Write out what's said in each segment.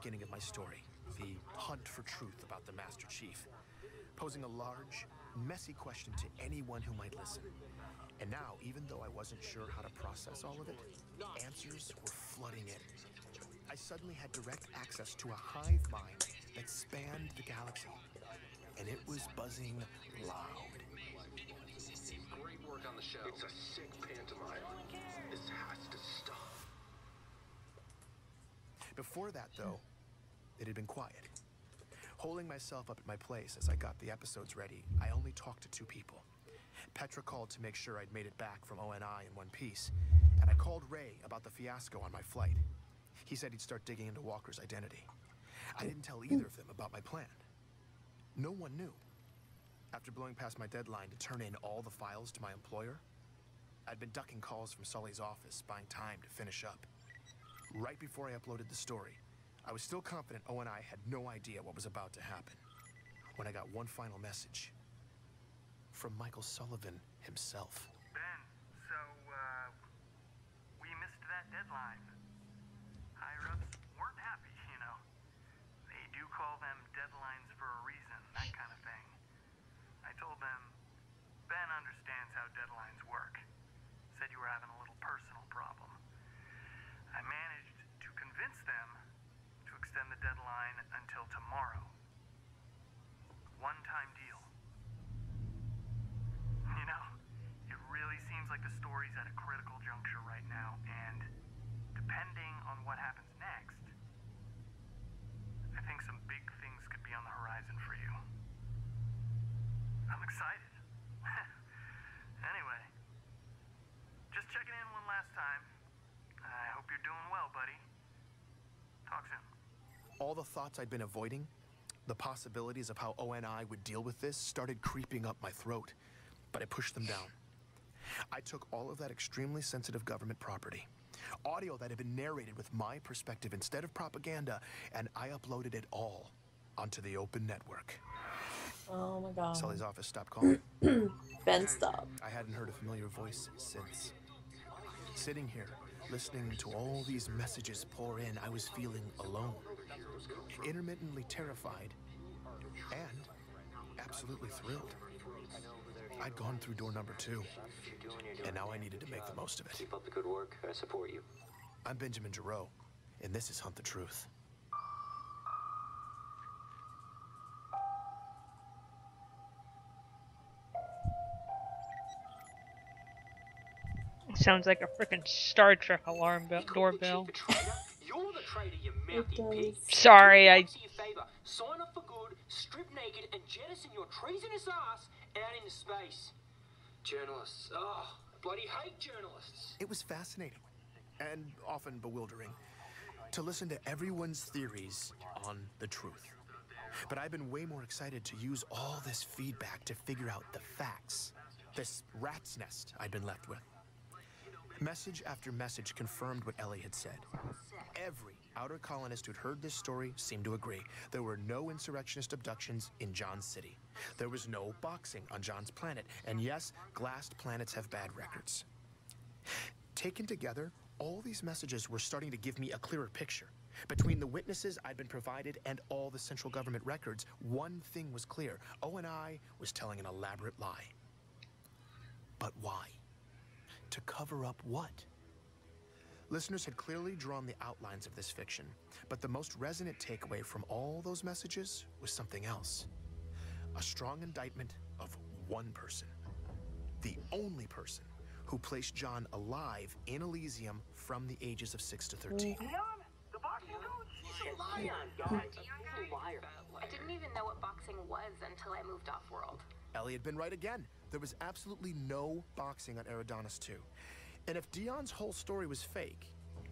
beginning of my story, the hunt for truth about the Master Chief, posing a large, messy question to anyone who might listen. And now, even though I wasn't sure how to process all of it, answers were flooding in. I suddenly had direct access to a hive mind that spanned the galaxy, and it was buzzing loud. Great work on the show. It's a sick pantomime. This has to stop. Before that, though, it had been quiet. Holding myself up at my place as I got the episodes ready, I only talked to two people. Petra called to make sure I'd made it back from ONI in one piece, and I called Ray about the fiasco on my flight. He said he'd start digging into Walker's identity. I didn't tell either of them about my plan. No one knew. After blowing past my deadline to turn in all the files to my employer, I'd been ducking calls from Sully's office, buying time to finish up. Right before I uploaded the story, I was still confident ONI had no idea what was about to happen, when I got one final message from Michael Sullivan himself. Ben, so, we missed that deadline. Higher-ups weren't happy, you know. They do call them deadlines for a reason, that kind of thing. I told them, Ben understands how deadlines work. Said you were having a little personal problem. I managed to convince them to extend the deadline until tomorrow. One-time deal. You know, it really seems like the story's at a critical juncture right now, and depending on what happens next, I think some big things could be on the horizon for you. I'm excited. Anyway, just checking in one last time. I hope you're doing well, buddy. Talk soon. All the thoughts I'd been avoiding, the possibilities of how ONI would deal with this, started creeping up my throat, but I pushed them down. I took all of that extremely sensitive government property, audio that had been narrated with my perspective instead of propaganda, and I uploaded it all onto the open network. Oh my god. Sully's office stopped calling. Ben, stop. I hadn't heard a familiar voice since. Sitting here, listening to all these messages pour in, I was feeling alone, intermittently terrified, and absolutely thrilled. I'd gone through door number 2, and now I needed to make the most of it. Keep up the good work. I support you. I'm Benjamin Giroux, and this is Hunt the Truth. Sounds like a freaking Star Trek alarm doorbell. You're the traitor, you mouthy pig. Sorry, I... Sign up for good, strip naked, and jettison your treasonous ass out into space. Journalists. Oh, bloody hate journalists. It was fascinating, and often bewildering, to listen to everyone's theories on the truth. But I've been way more excited to use all this feedback to figure out the facts. This rat's nest I'd been left with. Message after message confirmed what Ellie had said. Every outer colonist who'd heard this story seemed to agree. There were no insurrectionist abductions in John's city. There was no boxing on John's planet. And yes, glassed planets have bad records. Taken together, all these messages were starting to give me a clearer picture. Between the witnesses I'd been provided and all the central government records, one thing was clear. ONI was telling an elaborate lie. But why? To cover up what? Listeners had clearly drawn the outlines of this fiction, but the most resonant takeaway from all those messages was something else. A strong indictment of one person. The only person who placed John alive in Elysium from the ages of 6 to 13. Dion, the boxing coach? He's a liar, God. He's a liar. I didn't even know what boxing was until I moved off-world. Ellie had been right again. There was absolutely no boxing on Eridanos 2. And if Dion's whole story was fake,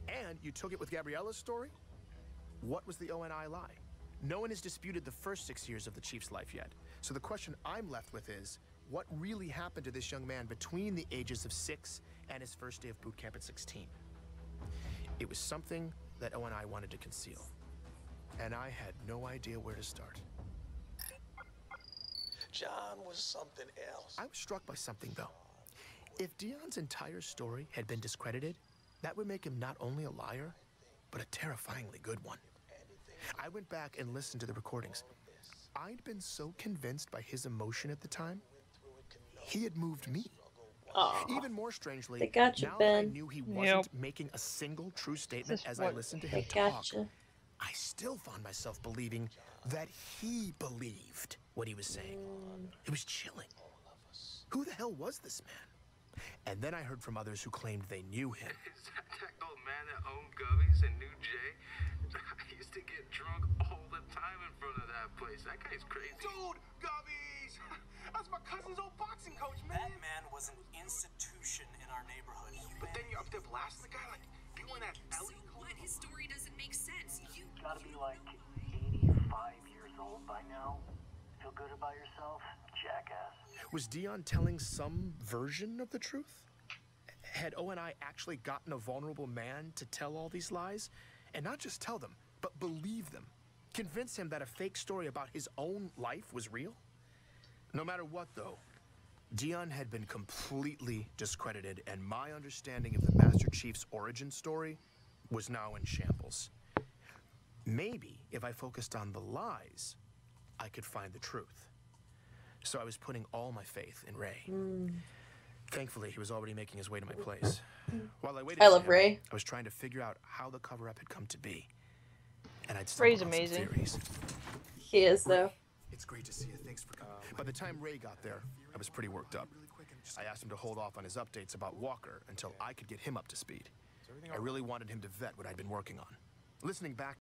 and you took it with Gabriella's story, what was the ONI lie? No one has disputed the first 6 years of the Chief's life yet. So the question I'm left with is, what really happened to this young man between the ages of 6 and his first day of boot camp at 16? It was something that ONI wanted to conceal. And I had no idea where to start. John was something else. I was struck by something, though. If Dion's entire story had been discredited, that would make him not only a liar, but a terrifyingly good one. I went back and listened to the recordings. I'd been so convinced by his emotion at the time, he had moved me. Aw. Even more strangely, They got you, now that I Ben. knew he wasn't making a single true statement as I listened to him They got talk, you. I still found myself believing that he believed what he was saying. It was chilling. Who the hell was this man? And then I heard from others who claimed they knew him. Is that old man that owned Gubby's and knew Jay? I used to get drunk all the time in front of that place. That guy's crazy. Dude, Gubby's! That's my cousin's old boxing coach, man. That man was an institution in our neighborhood. But then you're up there blasting the guy like you and that Ellie. So what? His story doesn't make sense. You gotta be like 85 years old by now. Feel good about yourself, jackass. Was Dion telling some version of the truth? Had O&I actually gotten a vulnerable man to tell all these lies? And not just tell them, but believe them. Convince him that a fake story about his own life was real? No matter what, though, Dion had been completely discredited, and my understanding of the Master Chief's origin story was now in shambles. Maybe if I focused on the lies, I could find the truth. So I was putting all my faith in Ray. Thankfully, he was already making his way to my place. While I waited, I love Ray. I was trying to figure out how the cover-up had come to be. And I'd Ray's stumbled on some amazing. theories. He is, though. It's great to see you. Thanks for coming. By the time Ray got there, I was pretty worked up. I asked him to hold off on his updates about Walker until I could get him up to speed. I really wanted him to vet what I'd been working on. Listening back